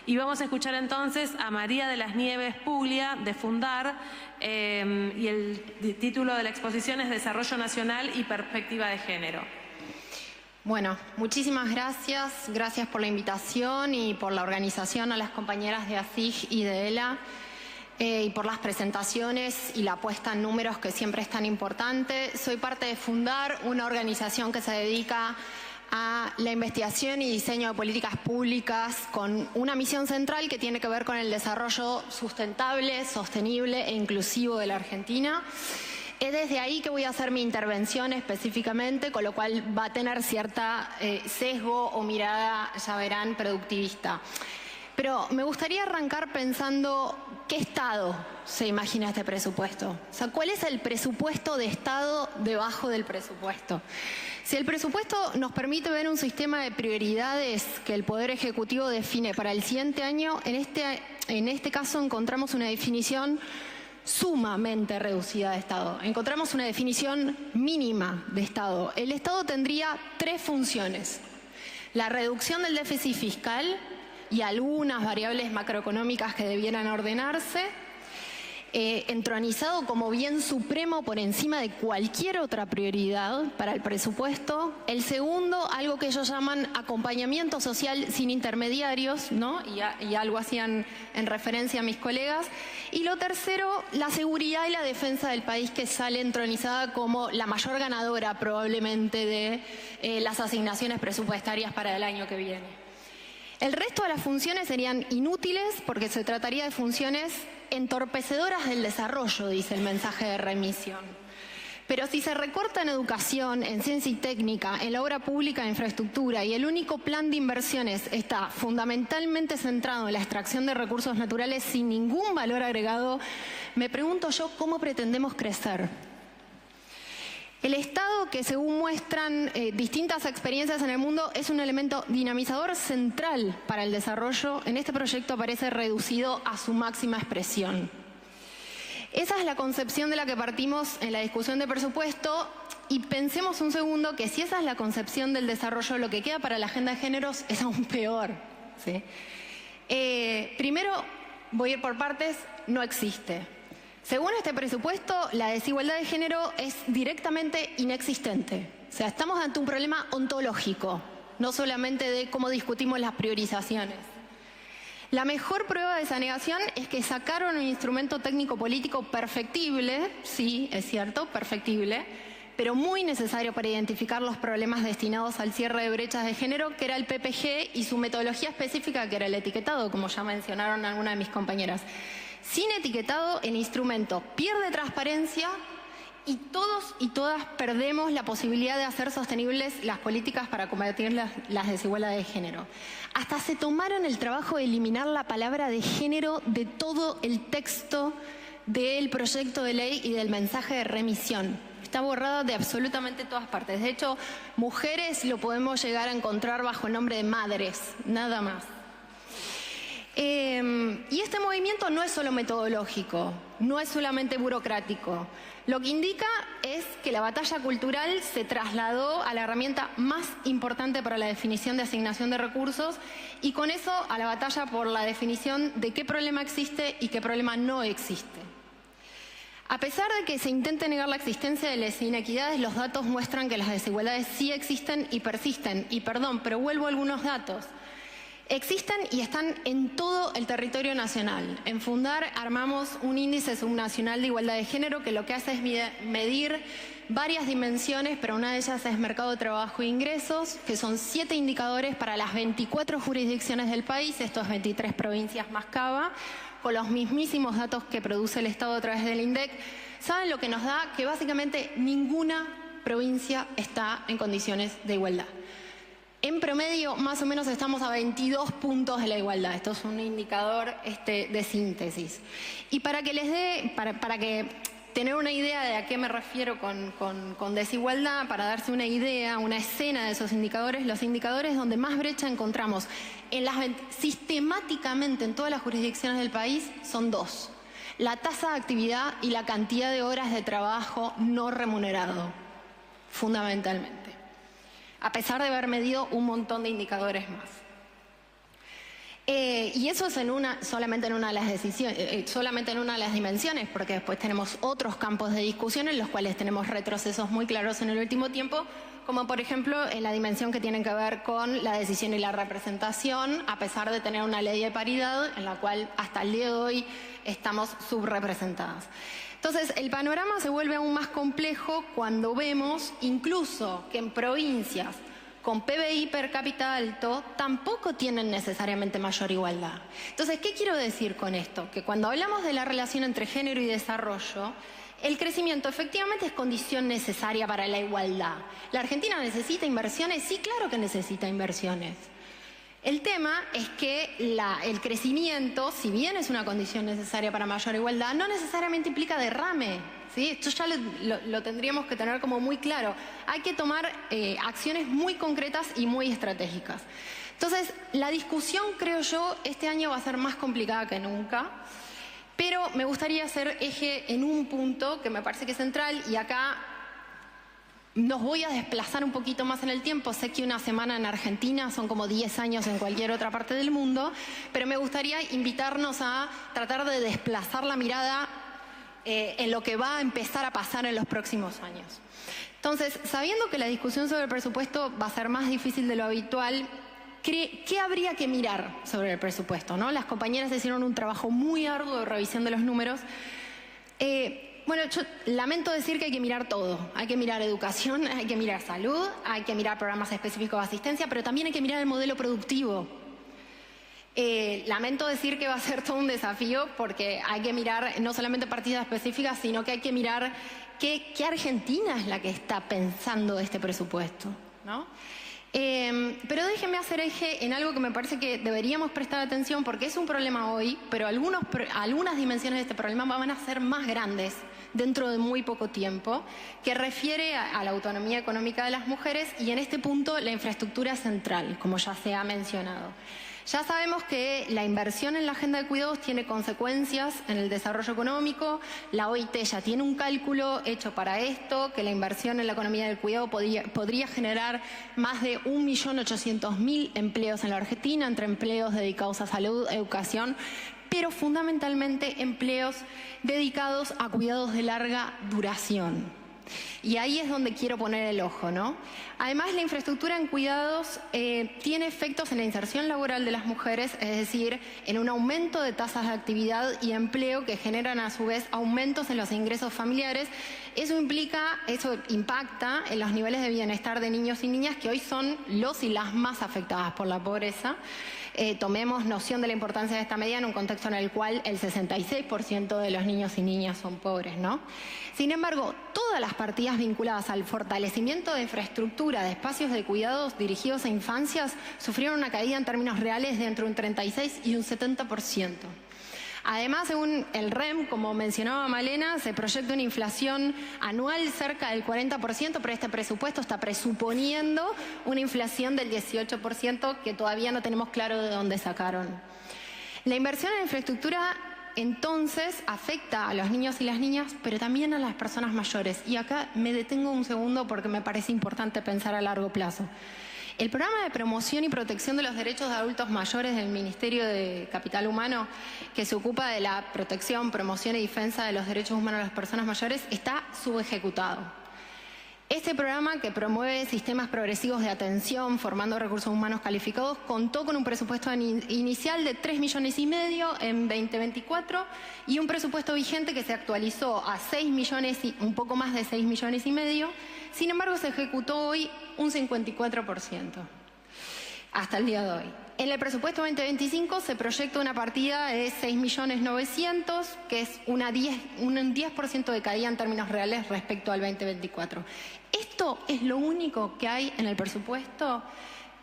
Y vamos a escuchar entonces a María de las Nieves Puglia, de Fundar, y el título de la exposición es Desarrollo Nacional y Perspectiva de Género. Bueno, muchísimas gracias. Gracias por la invitación y por la organización a las compañeras de ASIG y de ELA. Y por las presentaciones y la puesta en números, que siempre es tan importante. Soy parte de Fundar, una organización que se dedica a la investigación y diseño de políticas públicas con una misión central que tiene que ver con el desarrollo sustentable, sostenible e inclusivo de la Argentina. Es desde ahí que voy a hacer mi intervención específicamente, con lo cual va a tener cierta sesgo o mirada, ya verán, productivista. Pero me gustaría arrancar pensando qué Estado se imagina este presupuesto. O sea, ¿cuál es el presupuesto de Estado debajo del presupuesto? Si el presupuesto nos permite ver un sistema de prioridades que el Poder Ejecutivo define para el siguiente año, en este caso encontramos una definición sumamente reducida de Estado. Encontramos una definición mínima de Estado. El Estado tendría tres funciones: la reducción del déficit fiscal y algunas variables macroeconómicas que debieran ordenarse, entronizado como bien supremo por encima de cualquier otra prioridad para el presupuesto. El segundo, algo que ellos llaman acompañamiento social sin intermediarios, ¿no? Y algo hacían en referencia a mis colegas. Y lo tercero, la seguridad y la defensa del país, que sale entronizada como la mayor ganadora probablemente de las asignaciones presupuestarias para el año que viene. El resto de las funciones serían inútiles porque se trataría de funciones entorpecedoras del desarrollo, dice el mensaje de remisión. Pero si se recorta en educación, en ciencia y técnica, en la obra pública de infraestructura, y el único plan de inversiones está fundamentalmente centrado en la extracción de recursos naturales sin ningún valor agregado, me pregunto yo cómo pretendemos crecer. El Estado, que según muestran distintas experiencias en el mundo, es un elemento dinamizador central para el desarrollo, en este proyecto aparece reducido a su máxima expresión. Esa es la concepción de la que partimos en la discusión de presupuesto, y pensemos un segundo que si esa es la concepción del desarrollo, lo que queda para la agenda de géneros es aún peor, ¿sí? Primero, voy a ir por partes, no existe. Según este presupuesto, la desigualdad de género es directamente inexistente. O sea, estamos ante un problema ontológico, no solamente de cómo discutimos las priorizaciones. La mejor prueba de esa negación es que sacaron un instrumento técnico-político perfectible, sí, es cierto, perfectible, pero muy necesario para identificar los problemas destinados al cierre de brechas de género, que era el PPG, y su metodología específica, que era el etiquetado, como ya mencionaron algunas de mis compañeras. Sin etiquetado, el instrumento pierde transparencia y todos y todas perdemos la posibilidad de hacer sostenibles las políticas para combatir las desigualdades de género. Hasta se tomaron el trabajo de eliminar la palabra de género de todo el texto del proyecto de ley y del mensaje de remisión. Está borrada de absolutamente todas partes. De hecho, mujeres lo podemos llegar a encontrar bajo el nombre de madres, nada más. Y este movimiento no es solo metodológico, no es solamente burocrático. Lo que indica es que la batalla cultural se trasladó a la herramienta más importante para la definición de asignación de recursos, y con eso a la batalla por la definición de qué problema existe y qué problema no existe. A pesar de que se intente negar la existencia de las inequidades, los datos muestran que las desigualdades sí existen y persisten. Y perdón, pero vuelvo a algunos datos. Existen y están en todo el territorio nacional. En Fundar armamos un índice subnacional de igualdad de género que lo que hace es medir varias dimensiones, pero una de ellas es mercado de trabajo e ingresos, que son 7 indicadores para las 24 jurisdicciones del país, estos 23 provincias más Cava, con los mismísimos datos que produce el Estado a través del INDEC. ¿Saben lo que nos da? Que básicamente ninguna provincia está en condiciones de igualdad. En promedio, más o menos estamos a 22 puntos de la igualdad. Esto es un indicador de síntesis. Y para que les dé, para que tener una idea de a qué me refiero con desigualdad, para darse una idea, una escena de esos indicadores, los indicadores donde más brecha encontramos sistemáticamente en todas las jurisdicciones del país son 2. La tasa de actividad y la cantidad de horas de trabajo no remunerado, fundamentalmente, a pesar de haber medido un montón de indicadores más. Y eso es solamente en una de las decisiones, solamente en una de las dimensiones, porque después tenemos otros campos de discusión en los cuales tenemos retrocesos muy claros en el último tiempo, como por ejemplo en la dimensión que tiene que ver con la decisión y la representación, a pesar de tener una ley de paridad en la cual hasta el día de hoy estamos subrepresentadas. Entonces, el panorama se vuelve aún más complejo cuando vemos incluso que en provincias con PBI per cápita alto tampoco tienen necesariamente mayor igualdad. Entonces, ¿qué quiero decir con esto? Que cuando hablamos de la relación entre género y desarrollo, el crecimiento efectivamente es condición necesaria para la igualdad. ¿La Argentina necesita inversiones? Sí, claro que necesita inversiones. El tema es que el crecimiento, si bien es una condición necesaria para mayor igualdad, no necesariamente implica derrame, ¿sí? Esto ya lo tendríamos que tener como muy claro. Hay que tomar acciones muy concretas y muy estratégicas. Entonces, la discusión, creo yo, este año va a ser más complicada que nunca, pero me gustaría hacer eje en un punto que me parece que es central, y acá nos voy a desplazar un poquito más en el tiempo. Sé que una semana en Argentina son como 10 años en cualquier otra parte del mundo, pero me gustaría invitarnos a tratar de desplazar la mirada en lo que va a empezar a pasar en los próximos años. Entonces, sabiendo que la discusión sobre el presupuesto va a ser más difícil de lo habitual, ¿qué habría que mirar sobre el presupuesto, ¿no? Las compañeras hicieron un trabajo muy arduo de revisión de los números. Bueno, yo lamento decir que hay que mirar todo. Hay que mirar educación, hay que mirar salud, hay que mirar programas específicos de asistencia, pero también hay que mirar el modelo productivo. Lamento decir que va a ser todo un desafío, porque hay que mirar no solamente partidas específicas, sino que hay que mirar qué Argentina es la que está pensando este presupuesto, ¿no? Pero déjenme hacer eje en algo que me parece que deberíamos prestar atención, porque es un problema hoy, pero algunas dimensiones de este problema van a ser más grandes dentro de muy poco tiempo, que refiere a la autonomía económica de las mujeres, y en este punto la infraestructura central, como ya se ha mencionado. Ya sabemos que la inversión en la agenda de cuidados tiene consecuencias en el desarrollo económico. La OIT ya tiene un cálculo hecho para esto, que la inversión en la economía del cuidado podría generar más de 1.800.000 empleos en la Argentina, entre empleos dedicados a salud, educación, pero fundamentalmente empleos dedicados a cuidados de larga duración. Y ahí es donde quiero poner el ojo, ¿no? Además, la infraestructura en cuidados tiene efectos en la inserción laboral de las mujeres, es decir, en un aumento de tasas de actividad y empleo que generan a su vez aumentos en los ingresos familiares. Eso impacta en los niveles de bienestar de niños y niñas, que hoy son los y las más afectadas por la pobreza. Tomemos noción de la importancia de esta medida en un contexto en el cual el 66% de los niños y niñas son pobres, ¿no? Sin embargo, todas las partidas vinculadas al fortalecimiento de infraestructura de espacios de cuidados dirigidos a infancias sufrieron una caída en términos reales de entre un 36 y un 70%. Además, según el REM, como mencionaba Malena, se proyecta una inflación anual cerca del 40%, pero este presupuesto está presuponiendo una inflación del 18% que todavía no tenemos claro de dónde sacaron. La inversión en infraestructura entonces afecta a los niños y las niñas, pero también a las personas mayores. Y acá me detengo un segundo porque me parece importante pensar a largo plazo. El programa de promoción y protección de los derechos de adultos mayores del Ministerio de Capital Humano, que se ocupa de la protección, promoción y defensa de los derechos humanos de las personas mayores, está subejecutado. Este programa, que promueve sistemas progresivos de atención formando recursos humanos calificados, contó con un presupuesto inicial de 3,5 millones en 2024 y un presupuesto vigente que se actualizó a 6 millones y un poco más de 6,5 millones. Sin embargo, se ejecutó hoy un 54% hasta el día de hoy. En el presupuesto 2025 se proyecta una partida de 6.900.000, que es un 10% de caída en términos reales respecto al 2024. Esto es lo único que hay en el presupuesto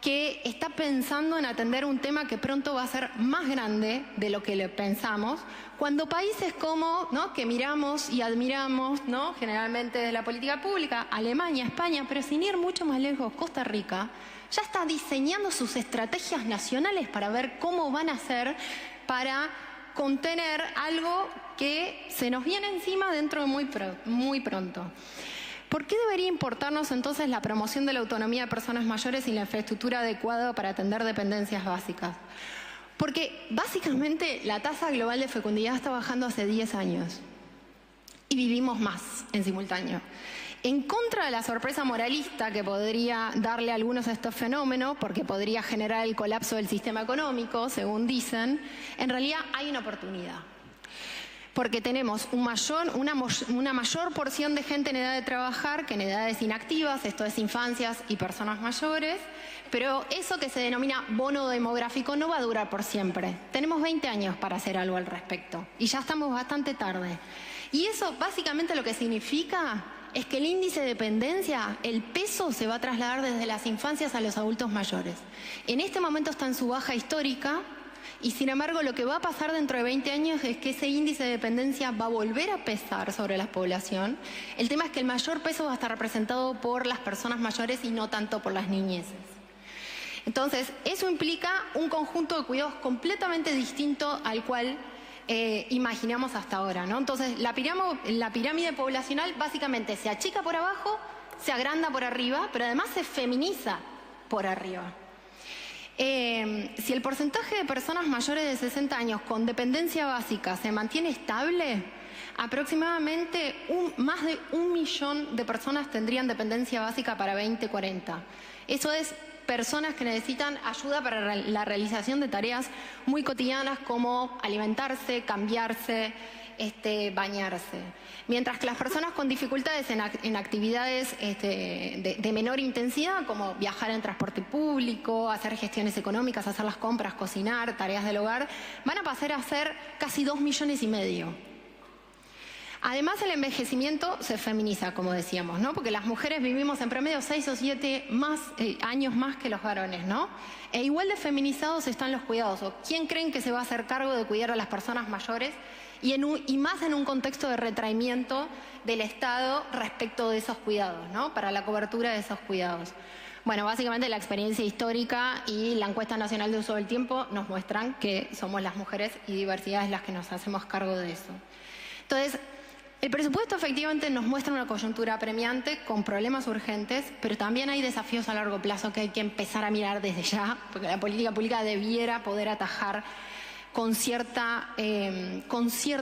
que está pensando en atender un tema que pronto va a ser más grande de lo que le pensamos, cuando países como, ¿no?, que miramos y admiramos, ¿no?, generalmente de la política pública, Alemania, España, pero sin ir mucho más lejos, Costa Rica, ya está diseñando sus estrategias nacionales para ver cómo van a hacer para contener algo que se nos viene encima dentro de muy pronto. ¿Por qué debería importarnos entonces la promoción de la autonomía de personas mayores y la infraestructura adecuada para atender dependencias básicas? Porque básicamente la tasa global de fecundidad está bajando hace 10 años y vivimos más en simultáneo. En contra de la sorpresa moralista que podría darle a algunos a estos fenómenos, porque podría generar el colapso del sistema económico, según dicen, en realidad hay una oportunidad. Porque tenemos una mayor porción de gente en edad de trabajar que en edades inactivas, esto es infancias y personas mayores, pero eso que se denomina bono demográfico no va a durar por siempre. Tenemos 20 años para hacer algo al respecto y ya estamos bastante tarde. Y eso básicamente lo que significa es que el índice de dependencia, el peso se va a trasladar desde las infancias a los adultos mayores. En este momento está en su baja histórica y sin embargo lo que va a pasar dentro de 20 años es que ese índice de dependencia va a volver a pesar sobre la población. El tema es que el mayor peso va a estar representado por las personas mayores y no tanto por las niñeces. Entonces, eso implica un conjunto de cuidados completamente distinto al cual imaginamos hasta ahora, ¿no? Entonces, la pirámide poblacional básicamente se achica por abajo, se agranda por arriba, pero además se feminiza por arriba. Si el porcentaje de personas mayores de 60 años con dependencia básica se mantiene estable, aproximadamente más de 1 millón de personas tendrían dependencia básica para 2040. Eso es personas que necesitan ayuda para la realización de tareas muy cotidianas como alimentarse, cambiarse, bañarse. Mientras que las personas con dificultades en actividades de menor intensidad, como viajar en transporte público, hacer gestiones económicas, hacer las compras, cocinar, tareas del hogar, van a pasar a ser casi 2,5 millones. Además, el envejecimiento se feminiza, como decíamos, ¿no? Porque las mujeres vivimos en promedio 6 o 7 años más que los varones, ¿no? E igual de feminizados están los cuidados. ¿O quién creen que se va a hacer cargo de cuidar a las personas mayores? Y más en un contexto de retraimiento del Estado respecto de esos cuidados, ¿no? Para la cobertura de esos cuidados. Bueno, básicamente la experiencia histórica y la encuesta nacional de uso del tiempo nos muestran que somos las mujeres y diversidades las que nos hacemos cargo de eso. Entonces, el presupuesto efectivamente nos muestra una coyuntura apremiante con problemas urgentes, pero también hay desafíos a largo plazo que hay que empezar a mirar desde ya, porque la política pública debiera poder atajar con cierta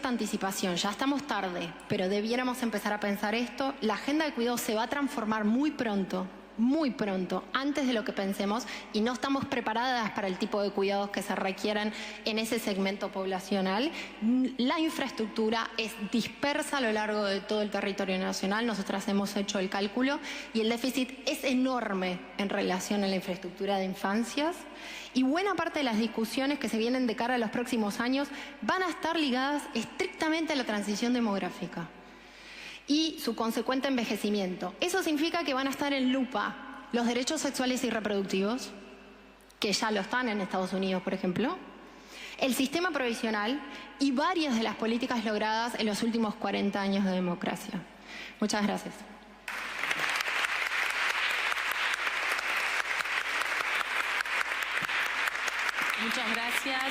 anticipación. Ya estamos tarde, pero debiéramos empezar a pensar esto. La agenda de cuidado se va a transformar muy pronto, antes de lo que pensemos, y no estamos preparadas para el tipo de cuidados que se requieran en ese segmento poblacional. La infraestructura es dispersa a lo largo de todo el territorio nacional. Nosotras hemos hecho el cálculo y el déficit es enorme en relación a la infraestructura de infancias. Y buena parte de las discusiones que se vienen de cara a los próximos años van a estar ligadas estrictamente a la transición demográfica y su consecuente envejecimiento. Eso significa que van a estar en lupa los derechos sexuales y reproductivos, que ya lo están en Estados Unidos, por ejemplo, el sistema provisional y varias de las políticas logradas en los últimos 40 años de democracia. Muchas gracias. Muchas gracias.